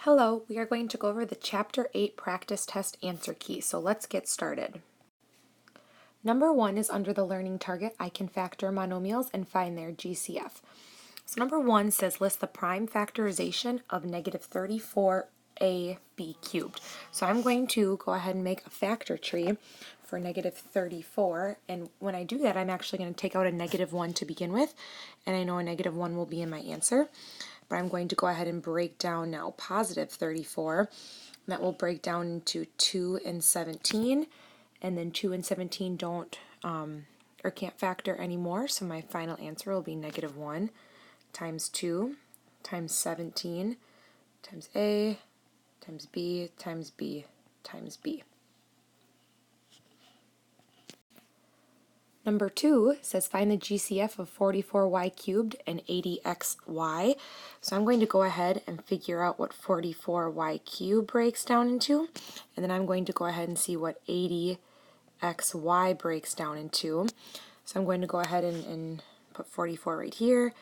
Hello, we are going to go over the Chapter 8 practice test answer key, so let's get started. Number 1 is under the learning target, I can factor monomials and find their GCF. So number 1 says list the prime factorization of negative 34ab cubed. So I'm going to go ahead and make a factor tree for negative 34, and when I do that I'm actually going to take out a negative 1 to begin with, and I know a negative 1 will be in my answer. But I'm going to go ahead and break down now positive 34. And that will break down into 2 and 17. And then 2 and 17 don't or can't factor anymore. So my final answer will be negative 1 times 2 times 17 times A times B times B times B. Number 2 says find the GCF of 44y cubed and 80xy. So I'm going to go ahead and figure out what 44y cubed breaks down into, and then I'm going to go ahead and see what 80xy breaks down into. So I'm going to go ahead and put 44 right here,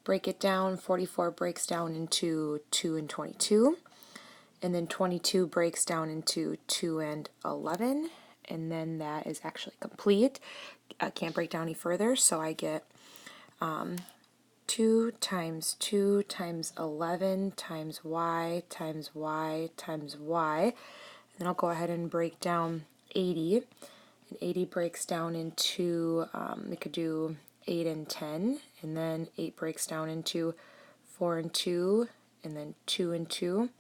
break it down. 44 breaks down into 2 and 22, and then 22 breaks down into 2 and 11. And then that is actually complete. I can't break down any further, so I get 2 times 2 times 11 times y times y times y. And then I'll go ahead and break down 80. And 80 breaks down into, we could do 8 and 10, and then 8 breaks down into 4 and 2, and then 2 and 2.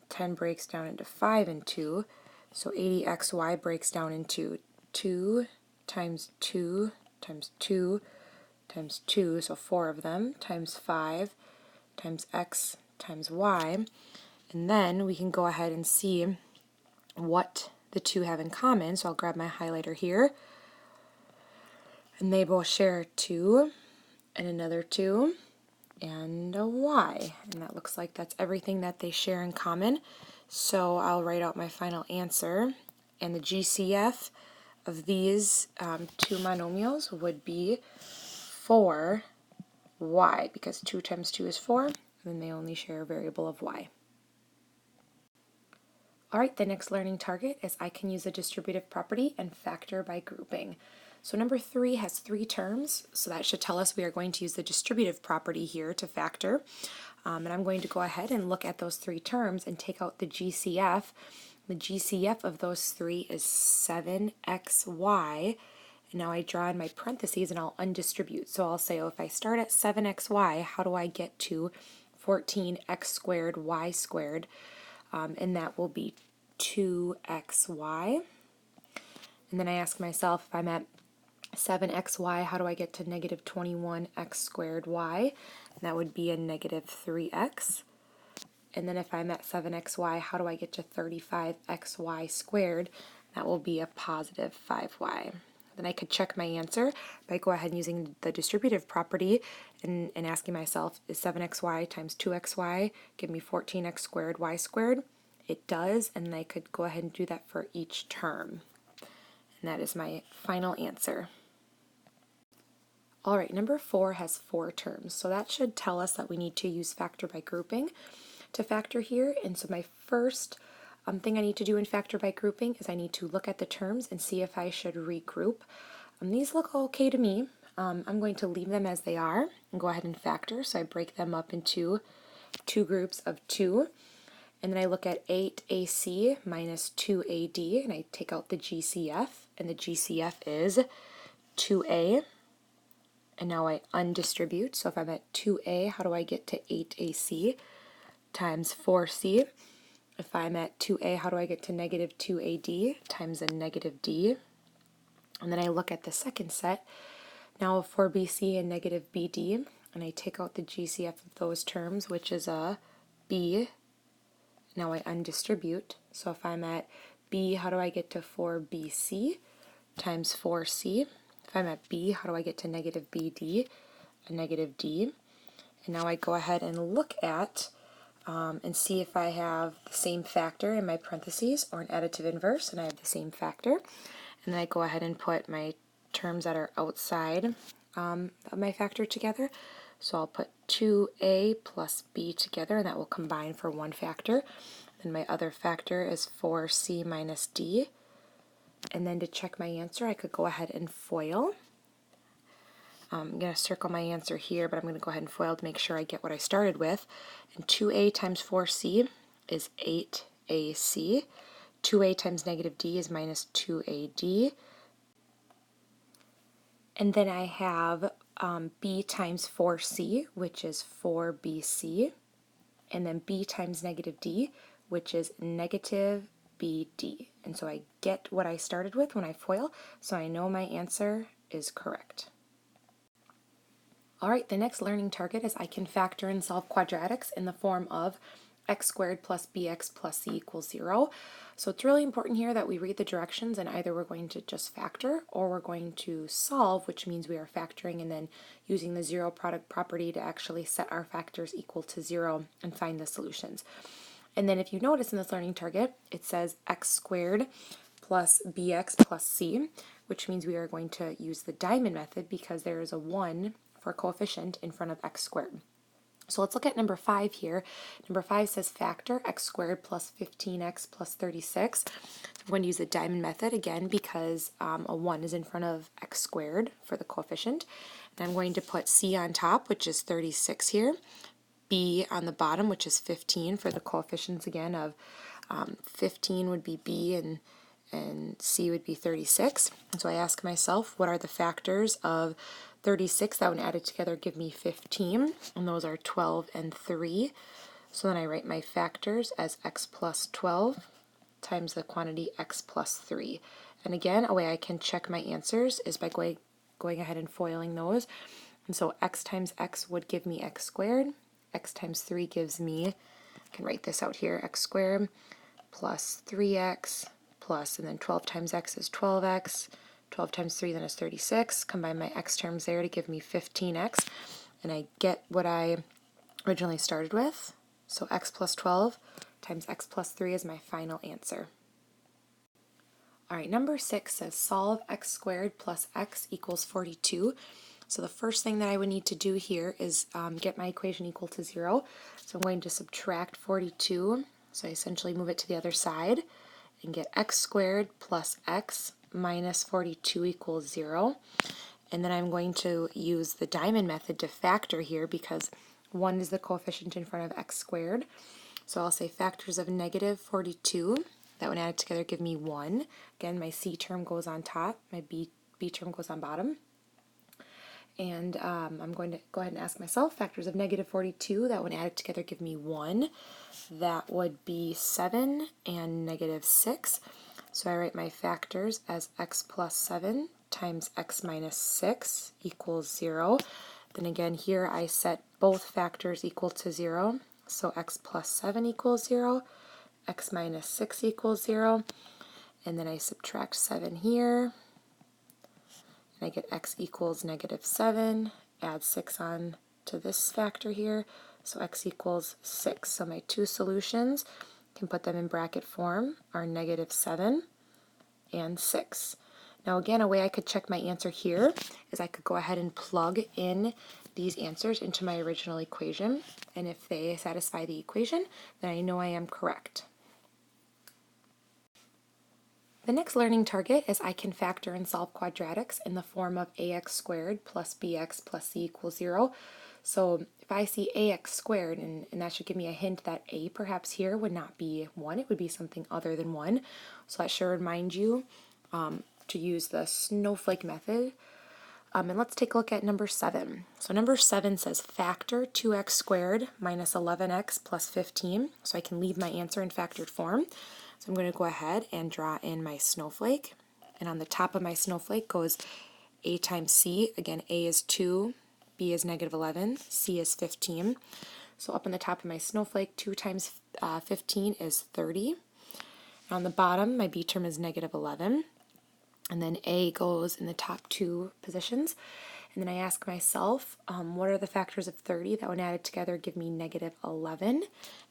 10 breaks down into 5 and 2. So 80xy breaks down into 2 times 2 times 2 times 2, so 4 of them, times 5 times x times y. And then we can go ahead and see what the two have in common. So I'll grab my highlighter here. And they both share 2 and another 2 and a y. And that looks like that's everything that they share in common. So I'll write out my final answer, and the GCF of these two monomials would be 4y, because 2 times 2 is 4, and then they only share a variable of y. Alright, the next learning target is I can use a distributive property and factor by grouping. So number 3 has 3 terms, so that should tell us we are going to use the distributive property here to factor. And I'm going to go ahead and look at those 3 terms and take out the GCF. The GCF of those 3 is 7xy. And now I draw in my parentheses and I'll undistribute. So I'll say, oh, if I start at 7xy, how do I get to 14x squared y squared? And that will be 2xy. And then I ask myself, if I'm at 7xy, how do I get to negative 21x squared y? And that would be a negative 3x. And then if I'm at 7xy, how do I get to 35xy squared? That will be a positive 5y. Then I could check my answer by go ahead and using the distributive property and asking myself, is 7xy times 2xy give me 14x squared y squared? It does, and I could go ahead and do that for each term. And that is my final answer. Alright, number 4 has 4 terms, so that should tell us that we need to use factor by grouping to factor here. And so my first thing I need to do in factor by grouping is I need to look at the terms and see if I should regroup. These look okay to me. I'm going to leave them as they are and go ahead and factor. So I break them up into 2 groups of 2. And then I look at 8ac minus 2ad, and I take out the GCF, and the GCF is 2a. And now I undistribute. So if I'm at 2a, how do I get to 8ac? Times 4c. If I'm at 2a, how do I get to negative 2ad? Times a negative d. And then I look at the second set, now of 4bc and negative bd, and I take out the GCF of those terms, which is a b. Now I undistribute. So if I'm at b, how do I get to 4bc? Times 4c. If I'm at b, how do I get to negative bd? A negative d. And now I go ahead and look at and see if I have the same factor in my parentheses or an additive inverse, and I have the same factor. And then I go ahead and put my terms that are outside of my factor together. So I'll put 2a plus b together, and that will combine for one factor. Then my other factor is 4c minus d. And then to check my answer, I could go ahead and FOIL. I'm going to circle my answer here, but I'm going to go ahead and FOIL to make sure I get what I started with. And 2a times 4c is 8ac. 2a times negative d is minus 2ad. And then I have b times 4c, which is 4bc. And then b times negative d, which is negative bd. And so I get what I started with when I FOIL, so I know my answer is correct. All right, the next learning target is I can factor and solve quadratics in the form of x squared plus bx plus c equals 0. So it's really important here that we read the directions, and either we're going to just factor or we're going to solve, which means we are factoring and then using the zero product property to actually set our factors equal to 0 and find the solutions. And then if you notice in this learning target, it says x squared plus bx plus c, which means we are going to use the diamond method because there is a 1 for coefficient in front of x squared. So let's look at number 5 here. Number 5 says factor x squared plus 15x plus 36. I'm going to use the diamond method again because a 1 is in front of x squared for the coefficient. And I'm going to put c on top, which is 36 here, b on the bottom, which is 15 for the coefficients again of 15 would be b and c would be 36. And so I ask myself, what are the factors of 36 that when added together give me 15, and those are 12 and 3. So then I write my factors as x plus 12 times the quantity x plus 3. And again, a way I can check my answers is by going ahead and FOILing those. And so x times x would give me x squared, x times 3 gives me, I can write this out here, x squared plus 3x plus, and then 12 times x is 12x, 12 times 3 then is 36. Combine my x terms there to give me 15x, and I get what I originally started with. So x plus 12 times x plus 3 is my final answer. All right, number 6 says solve x squared plus x equals 42. So the first thing that I would need to do here is get my equation equal to 0. So I'm going to subtract 42. So I essentially move it to the other side and get x squared plus x minus 42 equals 0. And then I'm going to use the diamond method to factor here because 1 is the coefficient in front of x squared. So I'll say factors of negative 42. That when added together give me 1. Again, my c term goes on top, my b term goes on bottom. And I'm going to go ahead and ask myself, factors of negative 42, that when added together give me 1. That would be 7 and negative 6. So I write my factors as x plus 7 times x minus 6 equals 0. Then again here I set both factors equal to 0. So x plus 7 equals 0, x minus 6 equals 0. And then I subtract 7 here. And I get x equals negative 7, add 6 on to this factor here, so x equals 6. So my two solutions, can put them in bracket form, are negative 7 and 6. Now again, a way I could check my answer here is I could go ahead and plug in these answers into my original equation, and if they satisfy the equation, then I know I am correct. The next learning target is I can factor and solve quadratics in the form of ax squared plus bx plus c equals 0. So if I see ax squared, and that should give me a hint that a perhaps here would not be 1, it would be something other than 1. So that should remind you to use the snowflake method. And let's take a look at number 7. So number 7 says factor 2x squared minus 11x plus 15. So I can leave my answer in factored form. So I'm going to go ahead and draw in my snowflake. And on the top of my snowflake goes a times c. Again, a is 2, b is negative 11, c is 15. So up on the top of my snowflake, 2 times 15 is 30. And on the bottom, my b term is negative 11. And then a goes in the top two positions. And then I ask myself, what are the factors of 30 that when added together give me negative 11?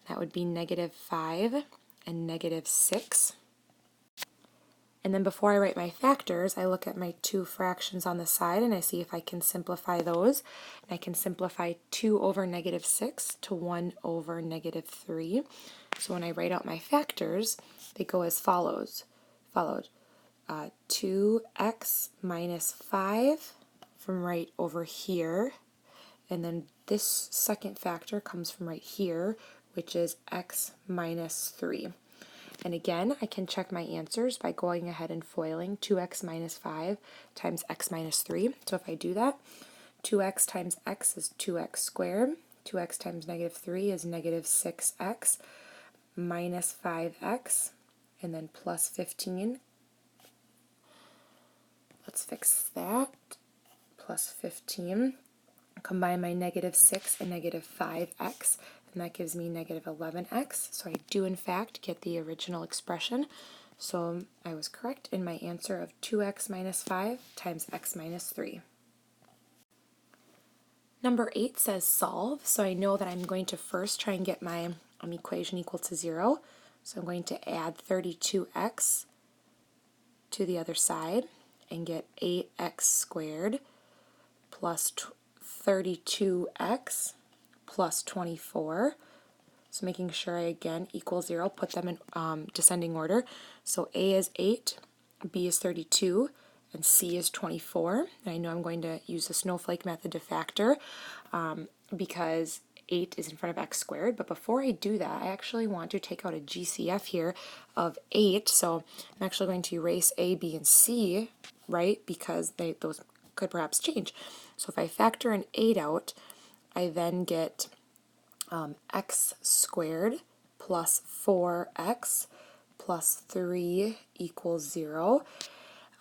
That would be negative 5 and negative 6. And then before I write my factors, I look at my two fractions on the side and I see if I can simplify those. And I can simplify 2 over negative 6 to 1 over negative 3. So when I write out my factors, they go as follows. 2x minus 5 from right over here. And then this second factor comes from right here, which is x minus 3. And again, I can check my answers by going ahead and foiling 2x minus 5 times x minus 3. So if I do that, 2x times x is 2x squared. 2x times negative 3 is negative 6x minus 5x, and then plus 15. Let's fix that. Plus 15. Combine my negative 6 and negative 5x, and that gives me negative 11x. So I do in fact get the original expression. So I was correct in my answer of 2x minus 5 times x minus 3. Number 8 says solve, so I know that I'm going to first try and get my equation equal to 0. So I'm going to add 32x to the other side and get 8x squared plus 32x plus 24. So making sure I again equal 0, put them in descending order. So a is 8, b is 32, and c is 24. And I know I'm going to use the snowflake method to factor because 8 is in front of x squared. But before I do that, I actually want to take out a GCF here of 8. So I'm actually going to erase a, b, and c, right, because those could perhaps change. So if I factor an 8 out, I then get x squared plus 4x plus 3 equals 0.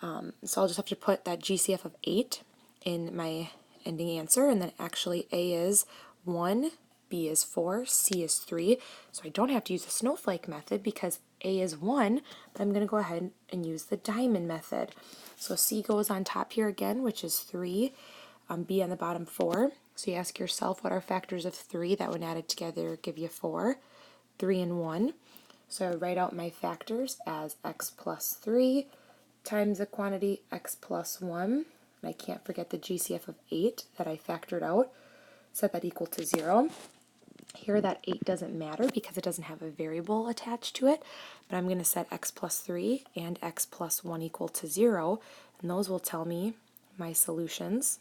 So I'll just have to put that GCF of 8 in my ending answer, and then actually a is 1, b is 4, c is 3. So I don't have to use the snowflake method because a is 1, but I'm going to go ahead and use the diamond method. So c goes on top here again, which is 3, b on the bottom 4. So you ask yourself, what are factors of 3 that when added together give you 4? 3 and 1. So I write out my factors as x plus 3 times the quantity x plus 1. And I can't forget the GCF of 8 that I factored out. Set that equal to 0. Here that 8 doesn't matter because it doesn't have a variable attached to it, but I'm going to set x plus 3 and x plus 1 equal to 0, and those will tell me my solutions.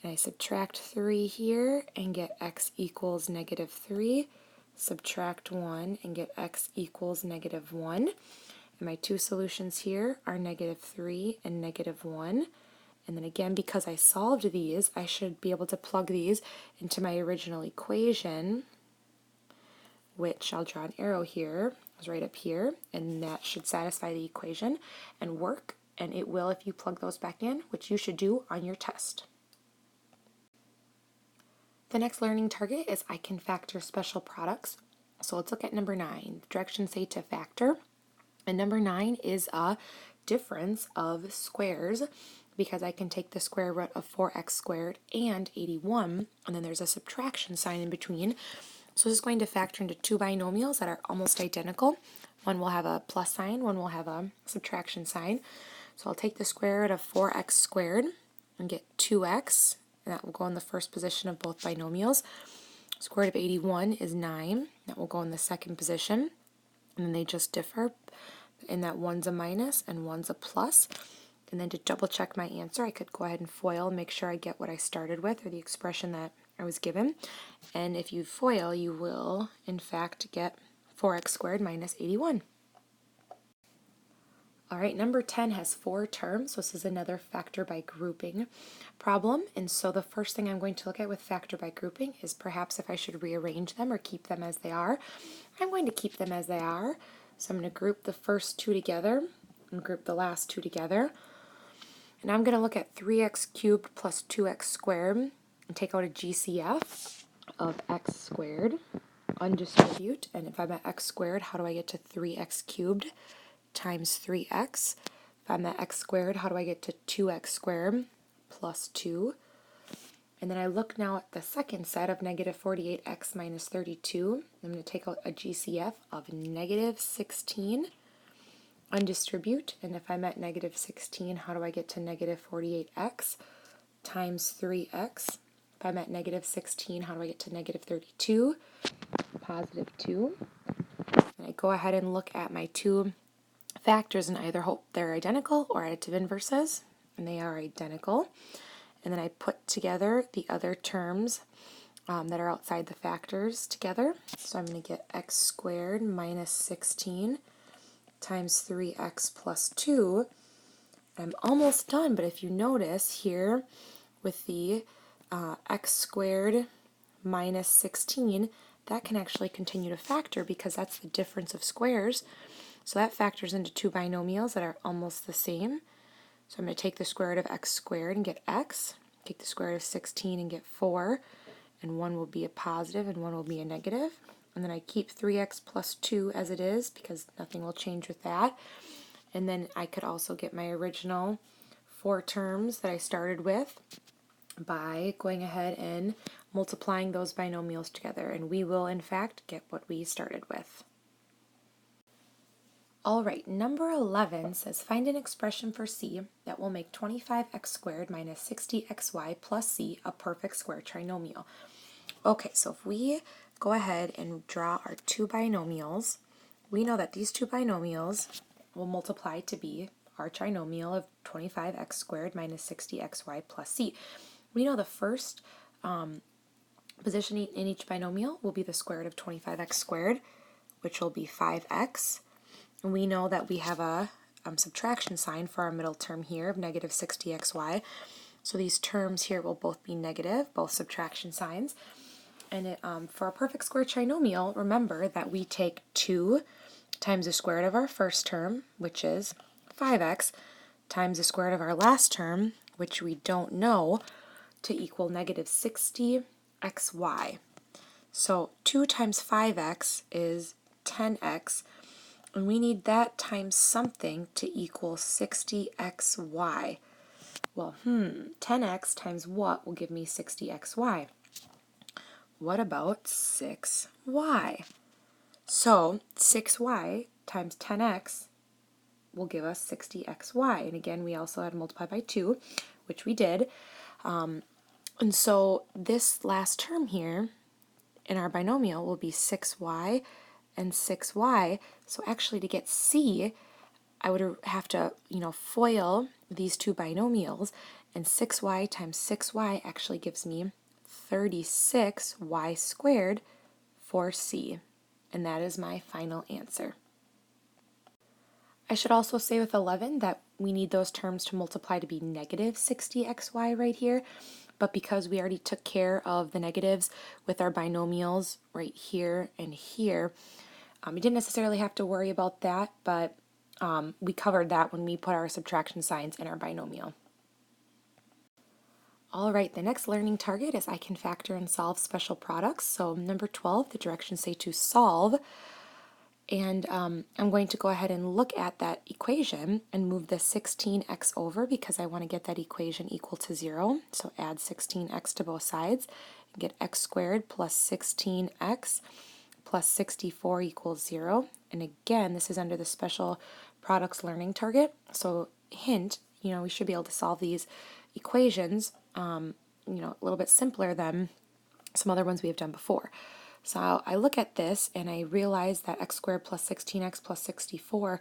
And I subtract 3 here and get x equals negative 3, subtract 1 and get x equals negative 1, and my two solutions here are negative 3 and negative 1. And then again, because I solved these, I should be able to plug these into my original equation, which I'll draw an arrow here, it's right up here, and that should satisfy the equation and work, and it will if you plug those back in, which you should do on your test. The next learning target is I can factor special products. So let's look at number 9. Directions say to factor, and number 9 is a difference of squares, because I can take the square root of 4x squared and 81, and then there's a subtraction sign in between. So this is going to factor into two binomials that are almost identical. One will have a plus sign, one will have a subtraction sign. So I'll take the square root of 4x squared and get 2x, and that will go in the first position of both binomials. Square root of 81 is 9, that will go in the second position, and then they just differ in that one's a minus and one's a plus. And then to double check my answer, I could go ahead and FOIL and make sure I get what I started with, or the expression that I was given. And if you FOIL, you will, in fact, get 4x squared minus 81. All right, number 10 has 4 terms, so this is another factor by grouping problem. And so the first thing I'm going to look at with factor by grouping is perhaps if I should rearrange them or keep them as they are. I'm going to keep them as they are. So I'm going to group the first 2 together and group the last 2 together. And I'm going to look at 3x cubed plus 2x squared and take out a GCF of x squared, undistribute, and if I'm at x squared, how do I get to 3x cubed times 3x? If I'm at x squared, how do I get to 2x squared plus 2? And then I look now at the second set of negative 48x minus 32. I'm going to take out a GCF of negative 16 undistribute, and if I'm at negative 16, how do I get to negative 48x times 3x? If I'm at negative 16, how do I get to negative 32? Positive 2. And I go ahead and look at my two factors and either hope they're identical or additive inverses, and they are identical. And then I put together the other terms that are outside the factors together. So I'm going to get x squared minus 16 times 3x plus 2. I'm almost done, but if you notice here with the x squared minus 16, that can actually continue to factor because that's the difference of squares. So that factors into two binomials that are almost the same. So I'm going to take the square root of x squared and get x, take the square root of 16 and get 4, and one will be a positive and one will be a negative. And then I keep 3x plus 2 as it is because nothing will change with that. And then I could also get my original 4 terms that I started with by going ahead and multiplying those binomials together. And we will, in fact, get what we started with. All right, number 11 says find an expression for c that will make 25x squared minus 60xy plus c a perfect square trinomial. Okay, so if we go ahead and draw our two binomials, we know that these two binomials will multiply to be our trinomial of 25x squared minus 60xy plus c. We know the first position in each binomial will be the square root of 25x squared, which will be 5x. And we know that we have a subtraction sign for our middle term here of negative 60xy. So these terms here will both be negative, both subtraction signs. And for a perfect square trinomial, remember that we take 2 times the square root of our first term, which is 5x, times the square root of our last term, which we don't know, to equal negative 60xy. So 2 times 5x is 10x, and we need that times something to equal 60xy. Well, 10x times what will give me 60xy? What about 6y? So 6y times 10x will give us 60xy. And again, we also had to multiply by 2, which we did. And so this last term here in our binomial will be 6y and 6y. So actually to get c, I would have to, FOIL these two binomials, and 6y times 6y actually gives me 36y squared for c. And that is my final answer. I should also say with 11 that we need those terms to multiply to be negative 60xy right here, but because we already took care of the negatives with our binomials right here and here, we didn't necessarily have to worry about that, but we covered that when we put our subtraction signs in our binomial. All right, the next learning target is I can factor and solve special products. So number 12, the directions say to solve. And I'm going to go ahead and look at that equation and move the 16x over because I want to get that equation equal to 0. So add 16x to both sides and get x squared plus 16x plus 64 equals 0. And again, this is under the special products learning target. So hint, we should be able to solve these equations, a little bit simpler than some other ones we have done before. So I look at this and I realize that x squared plus 16x plus 64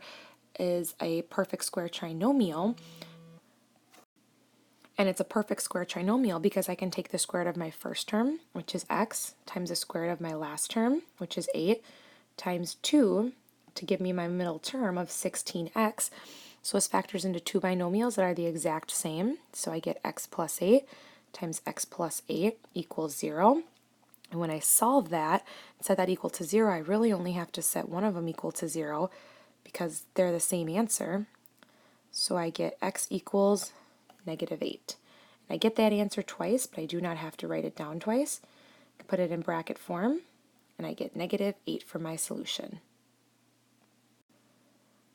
is a perfect square trinomial. And it's a perfect square trinomial because I can take the square root of my first term, which is x, times the square root of my last term, which is 8, times 2 to give me my middle term of 16x. So this factors into two binomials that are the exact same. So I get x plus 8 times x plus 8 equals 0. And when I solve that and set that equal to 0, I really only have to set one of them equal to 0 because they're the same answer. So I get x equals negative 8. And I get that answer twice, but I do not have to write it down twice. I put it in bracket form, and I get negative 8 for my solution.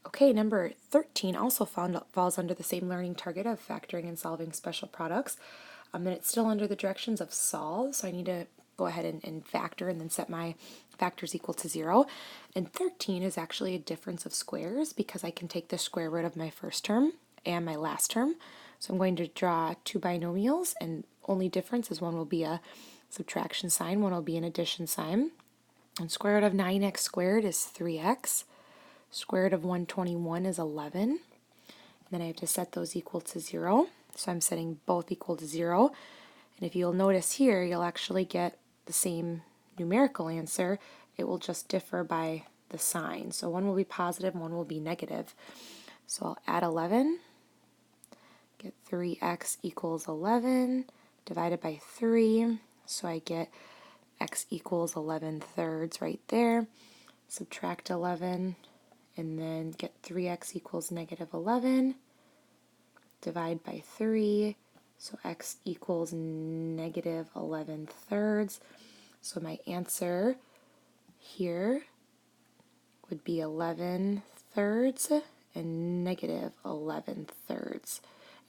Okay, number 13 also falls under the same learning target of factoring and solving special products. And it's still under the directions of solve, so I need to go ahead and factor and then set my factors equal to 0. And 13 is actually a difference of squares because I can take the square root of my first term and my last term. So I'm going to draw two binomials, and only difference is one will be a subtraction sign, one will be an addition sign. And square root of 9x squared is 3x. Square root of 121 is 11. And then I have to set those equal to 0. So I'm setting both equal to 0. And if you'll notice here, you'll actually get the same numerical answer. It will just differ by the sign. So one will be positive, one will be negative. So I'll add 11, get 3x equals 11, divided by 3. So I get x equals 11 thirds right there. Subtract 11, and then get 3x equals negative 11. Divide by 3. So x equals negative 11 thirds. So my answer here would be 11 thirds and negative 11 thirds.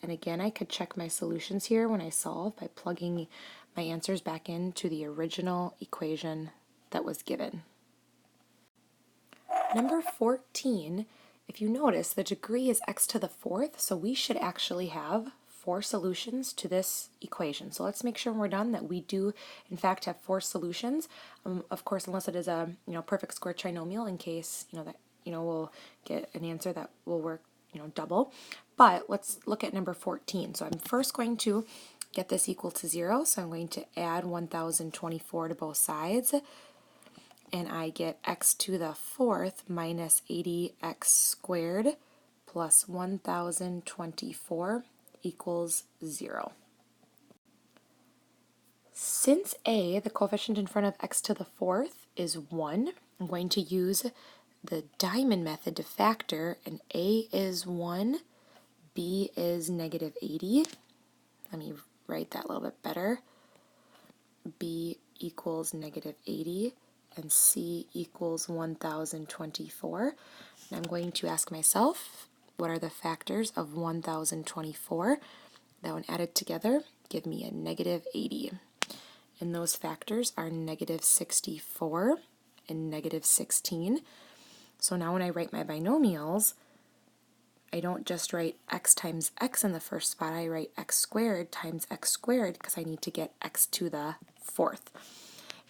And again, I could check my solutions here when I solve by plugging my answers back into the original equation that was given. Number 14, if you notice, the degree is x to the 4th, so we should actually have 4 solutions to this equation. So let's make sure when we're done that we do in fact have 4 solutions. Of course, unless it is a perfect square trinomial, in case that we'll get an answer that will work double. But let's look at number 14. So I'm first going to get this equal to 0. So I'm going to add 1024 to both sides. And I get x to the 4th minus 80x squared plus 1024 equals 0. Since a, the coefficient in front of x to the 4th, is 1, I'm going to use the diamond method to factor, and a is 1, b is negative 80. Let me write that a little bit better. b equals negative 80. And c equals 1024. And I'm going to ask myself, what are the factors of 1024? That when added together, give me a negative 80. And those factors are negative 64 and negative 16. So now when I write my binomials, I don't just write x times x in the first spot, I write x squared times x squared because I need to get x to the 4th.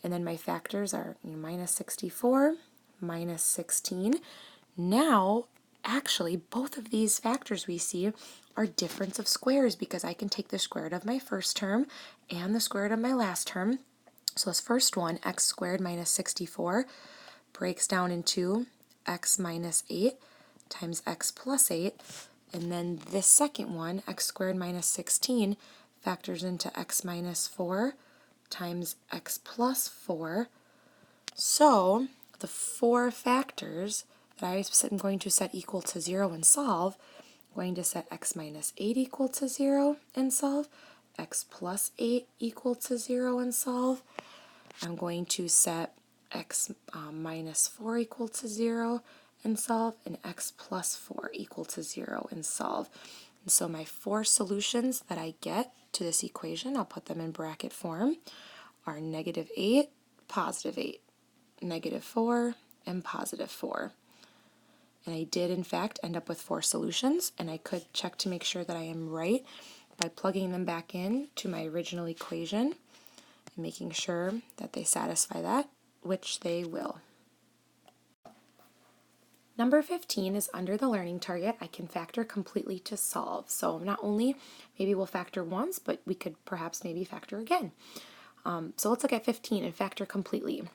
And then my factors are minus 64, minus 16. Now, actually, both of these factors we see are difference of squares because I can take the square root of my first term and the square root of my last term. So this first one, x squared minus 64, breaks down into x minus 8 times x plus 8. And then this second one, x squared minus 16, factors into x minus 4 times x plus 4. So the 4 factors that I'm going to set equal to 0 and solve, I'm going to set x minus 8 equal to 0 and solve, x plus 8 equal to 0 and solve. I'm going to set x minus 4 equal to 0 and solve, and x plus 4 equal to 0 and solve. And so my 4 solutions that I get to this equation, I'll put them in bracket form, are negative 8, positive 8, negative 4, and positive 4. And I did, in fact, end up with 4 solutions, and I could check to make sure that I am right by plugging them back in to my original equation and making sure that they satisfy that, which they will. Number 15 is under the learning target. I can factor completely to solve. So not only maybe we'll factor once, but we could perhaps maybe factor again. So let's look at 15 and factor completely.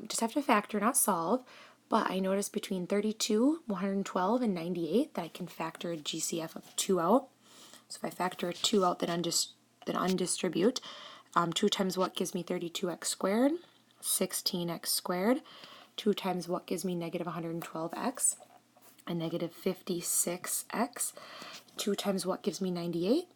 Just have to factor, not solve, but I noticed between 32, 112, and 98 that I can factor a GCF of 2 out. So if I factor a 2 out, then undistribute. 2 times what gives me 32x squared? 16x squared. 2 times what gives me negative 112x? A negative 56x. 2 times what gives me 98?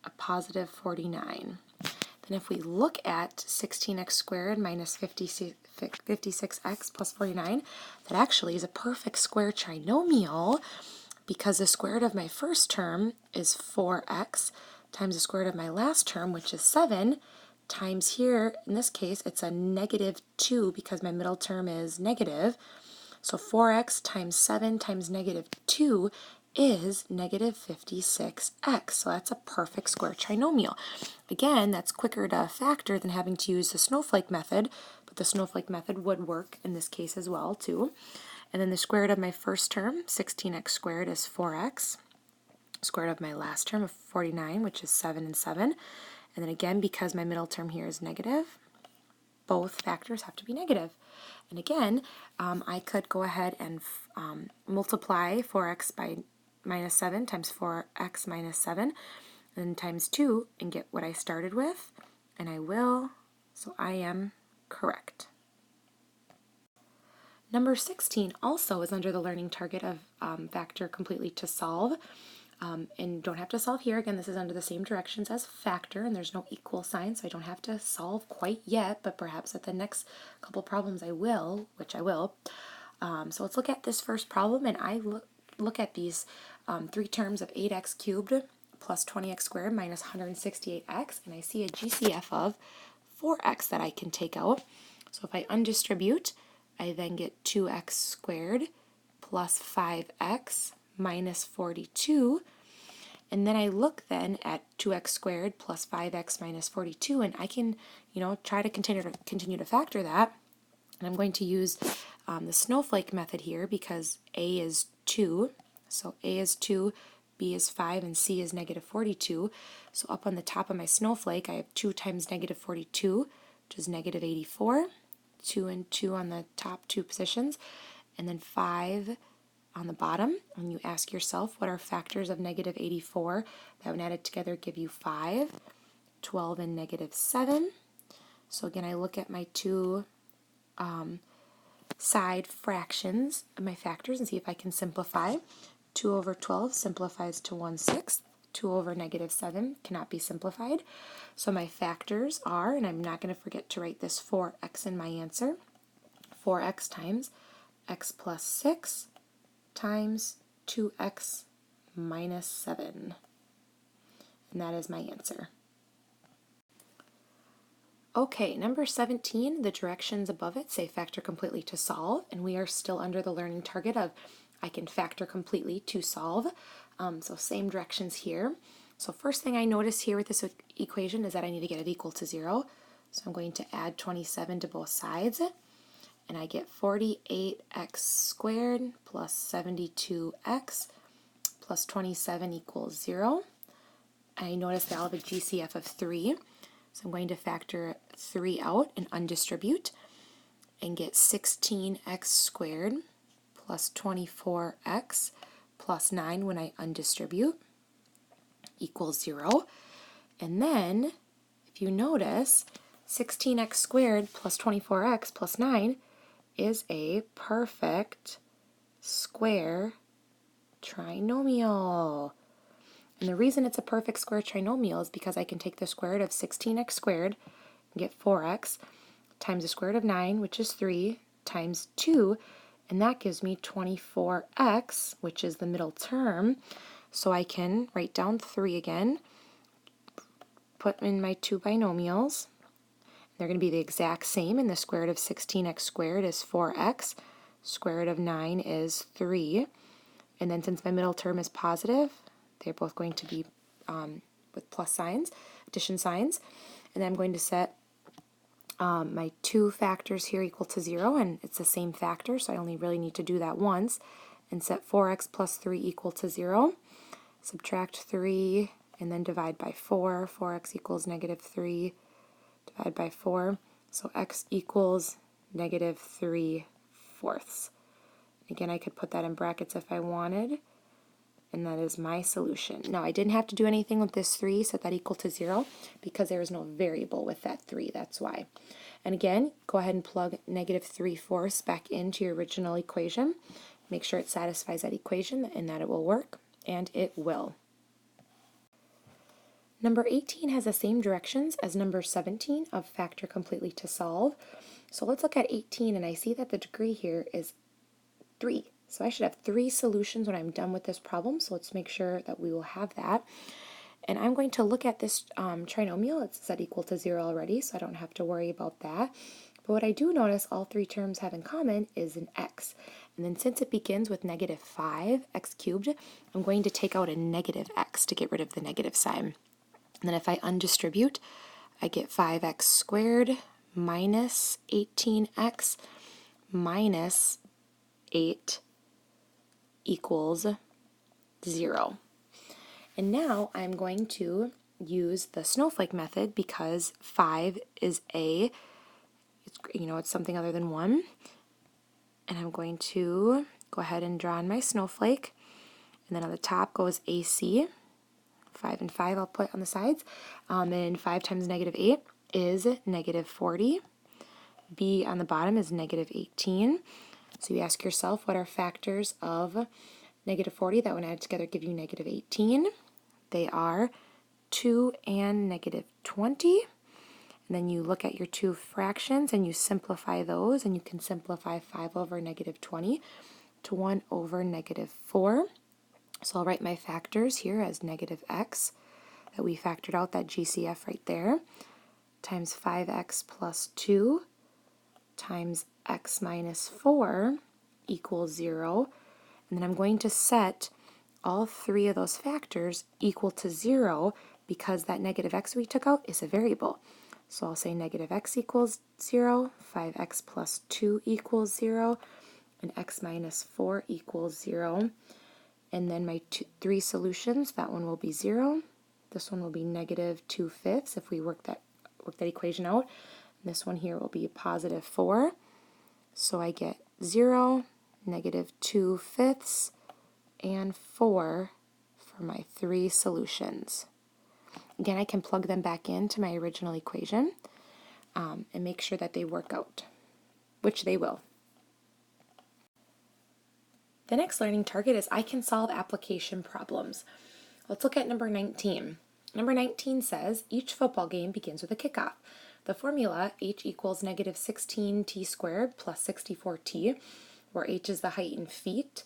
A positive 49. Then if we look at 16x squared minus 56x plus 49, that actually is a perfect square trinomial because the square root of my first term is 4x times the square root of my last term, which is 7, times here, in this case, it's a negative 2 because my middle term is negative. So 4x times 7 times negative 2 is negative 56x. So that's a perfect square trinomial. Again, that's quicker to factor than having to use the snowflake method, but the snowflake method would work in this case as well too. And then the square root of my first term, 16x squared, is 4x. Square root of my last term of 49, which is 7 and 7. And then again, because my middle term here is negative, both factors have to be negative. And again, I could go ahead and multiply 4x by minus 7 times 4x minus 7, and then times 2 and get what I started with, and I will, so I am correct. Number 16 also is under the learning target of factor completely to solve. And don't have to solve here. Again, this is under the same directions as factor, and there's no equal sign, so I don't have to solve quite yet, but perhaps at the next couple problems I will, which I will. So let's look at this first problem, and I look at these three terms of 8x cubed plus 20x squared minus 168x, and I see a GCF of 4x that I can take out. So if I undistribute, I then get 2x squared plus 5x minus 42, and then I look then at 2x squared plus 5x minus 42, and I can, try to continue to factor that. And I'm going to use the snowflake method here because a is 2, so a is 2, b is 5, and c is negative 42. So up on the top of my snowflake, I have 2 times negative 42, which is negative 84, 2 and 2 on the top two positions, and then 5 on the bottom. And you ask yourself, what are factors of negative 84? That when added together give you 5, 12, and negative 7. So again, I look at my two side fractions of my factors and see if I can simplify. 2 over 12 simplifies to 1/6. 2 over negative 7 cannot be simplified. So my factors are, and I'm not going to forget to write this 4x in my answer, 4x times x plus 6 times 2x minus 7. And that is my answer. Okay, number 17, the directions above it say factor completely to solve, and we are still under the learning target of I can factor completely to solve. So same directions here. So first thing I notice here with this equation is that I need to get it equal to 0. So I'm going to add 27 to both sides, and I get 48x squared plus 72x plus 27 equals 0. I notice that I'll have a GCF of 3. So I'm going to factor 3 out and undistribute and get 16x squared plus 24x plus 9 when I undistribute equals 0. And then, if you notice, 16x squared plus 24x plus 9 is a perfect square trinomial. And the reason it's a perfect square trinomial is because I can take the square root of 16x squared and get 4x times the square root of 9, which is 3, times 2, and that gives me 24x, which is the middle term. So I can write down 3 again, put in my two binomials. They're going to be the exact same, and the square root of 16x squared is 4x, square root of 9 is 3, and then since my middle term is positive, they're both going to be with plus signs, addition signs, and then I'm going to set my two factors here equal to 0, and it's the same factor, so I only really need to do that once, and set 4x plus 3 equal to 0, subtract 3, and then divide by 4, 4x equals negative 3, divide by 4, so x equals negative 3/4. Again, I could put that in brackets if I wanted, and that is my solution. Now, I didn't have to do anything with this 3, set that equal to 0, because there is no variable with that 3, that's why. And again, go ahead and plug negative 3/4 back into your original equation. Make sure it satisfies that equation and that it will work, and it will. Number 18 has the same directions as number 17 of factor completely to solve. So let's look at 18, and I see that the degree here is 3. So I should have 3 solutions when I'm done with this problem, so let's make sure that we will have that. And I'm going to look at this trinomial. It's set equal to 0 already, so I don't have to worry about that. But what I do notice all three terms have in common is an x. And then since it begins with negative 5, x cubed, I'm going to take out a negative x to get rid of the negative sign. And then if I undistribute, I get 5x squared minus 18x minus 8 equals 0. And now I'm going to use the snowflake method because 5 is it's something other than 1. And I'm going to go ahead and draw on my snowflake. And then on the top goes AC. 5 and 5 I'll put on the sides. And 5 times negative 8 is negative 40. B on the bottom is negative 18. So you ask yourself, what are factors of negative 40 that when added together give you negative 18? They are 2 and negative 20. And then you look at your two fractions and you simplify those, and you can simplify 5 over negative 20 to 1 over negative 4. So I'll write my factors here as negative x, that we factored out that GCF right there, times 5x plus 2 times x minus 4 equals 0. And then I'm going to set all three of those factors equal to 0 because that negative x we took out is a variable. So I'll say negative x equals 0, 5x plus 2 equals 0, and x minus 4 equals 0. And then my three solutions, that one will be 0. This one will be negative 2/5 if we work that equation out. And this one here will be positive 4. So I get 0, negative 2/5, and 4 for my three solutions. Again, I can plug them back into my original equation and make sure that they work out, which they will. The next learning target is I can solve application problems. Let's look at number 19. Number 19 says each football game begins with a kickoff. The formula h equals negative 16t squared plus 64t, where h is the height in feet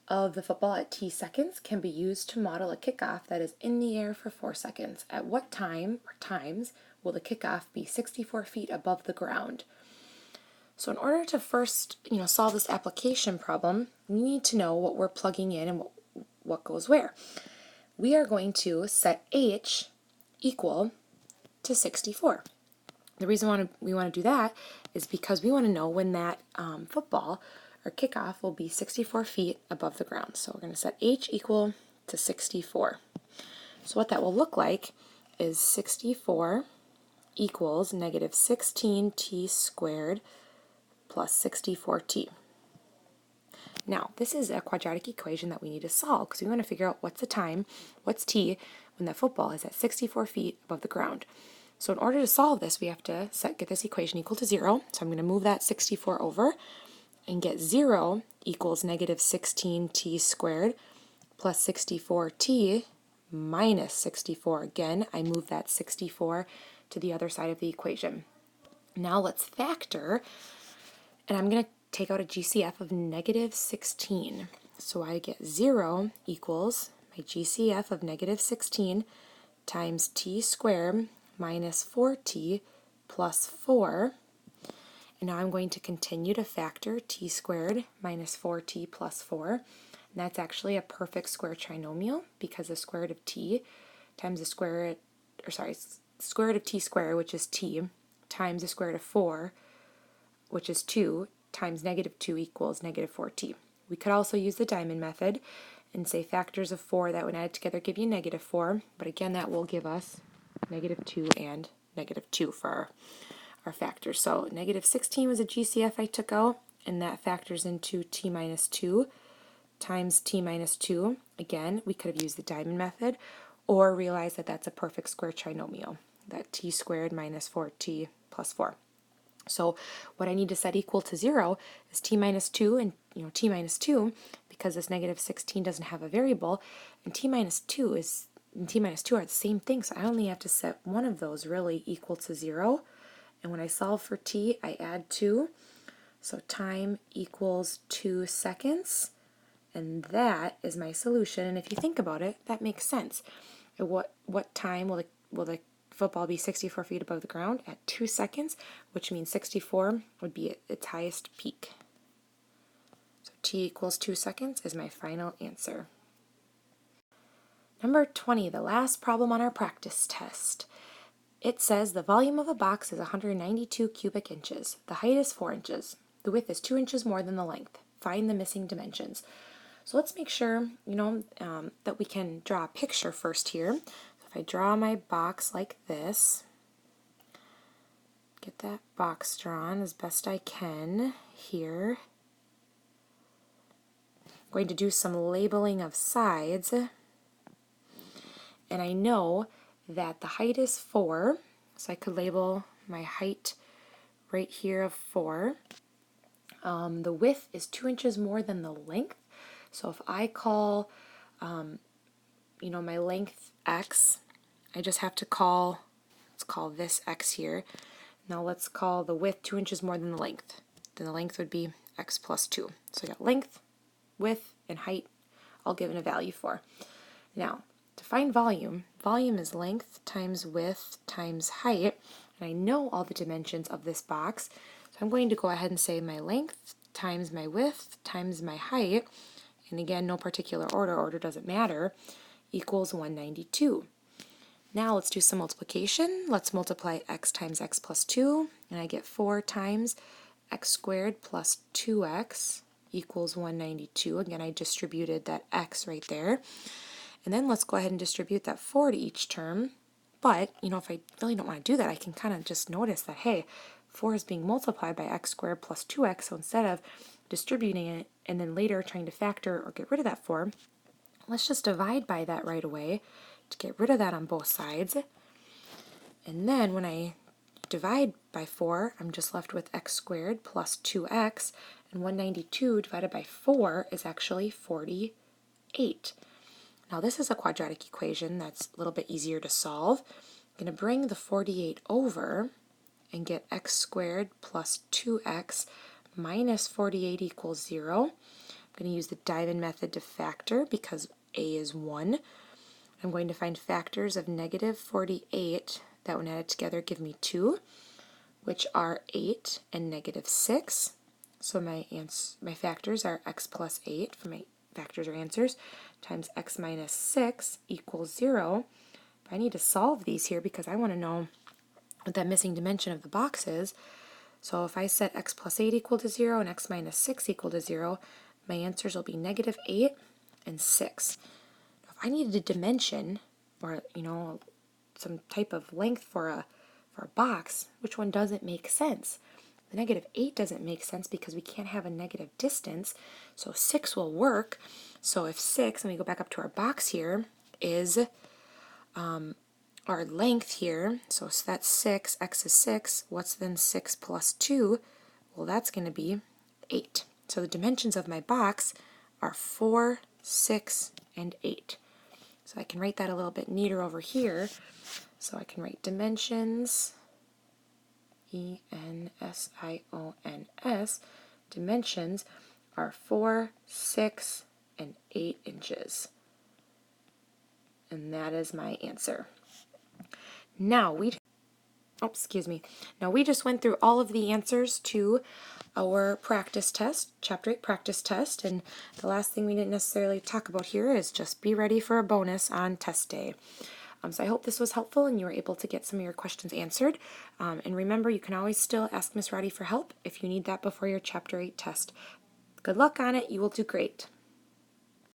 of the football at t seconds, can be used to model a kickoff that is in the air for 4 seconds. At what time or times will the kickoff be 64 feet above the ground? So in order to first, solve this application problem, we need to know what we're plugging in and what goes where. We are going to set h equal to 64. The reason we want to do that is because we want to know when that football or kickoff will be 64 feet above the ground. So we're going to set h equal to 64. So what that will look like is 64 equals negative 16t squared plus 64t. Now, this is a quadratic equation that we need to solve because we want to figure out what's the time, what's t, when the football is at 64 feet above the ground. So in order to solve this, we have to get this equation equal to 0. So I'm going to move that 64 over and get 0 equals negative 16t squared plus 64t minus 64. Again, I move that 64 to the other side of the equation. Now let's factor, and I'm going to take out a GCF of negative 16. So I get 0 equals my GCF of negative 16 times t squared minus 4t plus 4. And now I'm going to continue to factor t squared minus 4t plus 4. And that's actually a perfect square trinomial because the square root of t times the square root of t squared, which is t, times the square root of 4, which is 2, times negative 2 equals negative 4t. We could also use the diamond method and say factors of 4 that when added together give you negative 4, but again that will give us negative 2 and negative 2 for our factors. So negative 16 was a GCF I took out, and that factors into t minus 2 times t minus 2. Again, we could have used the diamond method or realize that that's a perfect square trinomial, that t squared minus 4t plus 4. So what I need to set equal to 0 is t minus 2 and t minus 2, because this negative 16 doesn't have a variable, and t minus 2 are the same thing, so I only have to set one of those really equal to 0. And when I solve for t, I add 2. So time equals 2 seconds. And that is my solution. And if you think about it, that makes sense. At what time will the football be 64 feet above the ground? At 2 seconds, which means 64 would be at its highest peak. So t equals 2 seconds is my final answer. Number 20, the last problem on our practice test. It says the volume of a box is 192 cubic inches. The height is 4 inches. The width is 2 inches more than the length. Find the missing dimensions. So let's make sure, that we can draw a picture first here. So if I draw my box like this, get that box drawn as best I can here. I'm going to do some labeling of sides. And I know that the height is 4, so I could label my height right here of 4. The width is 2 inches more than the length, so if I call, my length x, I just have to let's call this x here. Now let's call the width 2 inches more than the length. Then the length would be x plus 2. So I got length, width, and height all given a value for. Now, to find volume is length times width times height, and I know all the dimensions of this box, so I'm going to go ahead and say my length times my width times my height, and again, no particular order doesn't matter, equals 192. Now let's do some multiplication. Let's multiply x times x plus 2, and I get 4 times x squared plus 2x equals 192. Again, I distributed that x right there. And then let's go ahead and distribute that 4 to each term. But, if I really don't want to do that, I can kind of just notice that, hey, 4 is being multiplied by x squared plus 2x, so instead of distributing it and then later trying to factor or get rid of that 4, let's just divide by that right away to get rid of that on both sides. And then when I divide by 4, I'm just left with x squared plus 2x, and 192 divided by 4 is actually 48. Now this is a quadratic equation that's a little bit easier to solve. I'm going to bring the 48 over and get x squared plus 2x minus 48 equals 0. I'm going to use the diamond method to factor because a is 1. I'm going to find factors of negative 48 that when added together give me 2, which are 8 and negative 6. So my factors are x plus 8 for my factors or answers, times x minus 6 equals 0. But I need to solve these here because I want to know what that missing dimension of the box is. So if I set x plus 8 equal to 0 and x minus 6 equal to 0, my answers will be negative 8 and 6. If I needed a dimension, or some type of length for a box, which one doesn't make sense? The negative 8 doesn't make sense because we can't have a negative distance, so 6 will work. So if 6, let me go back up to our box here, is our length here, so that's 6, x is 6, what's then 6 plus 2? Well, that's going to be 8. So the dimensions of my box are 4, 6, and 8. So I can write that a little bit neater over here. So I can write dimensions, E-N-S-I-O-N-S, dimensions are 4, 6, and 8 inches. And that is my answer. Now we just went through all of the answers to our practice test, Chapter 8 practice test, and the last thing we didn't necessarily talk about here is just be ready for a bonus on test day. So I hope this was helpful and you were able to get some of your questions answered. And remember, you can always still ask Miss Rowdy for help if you need that before your Chapter 8 test. Good luck on it. You will do great.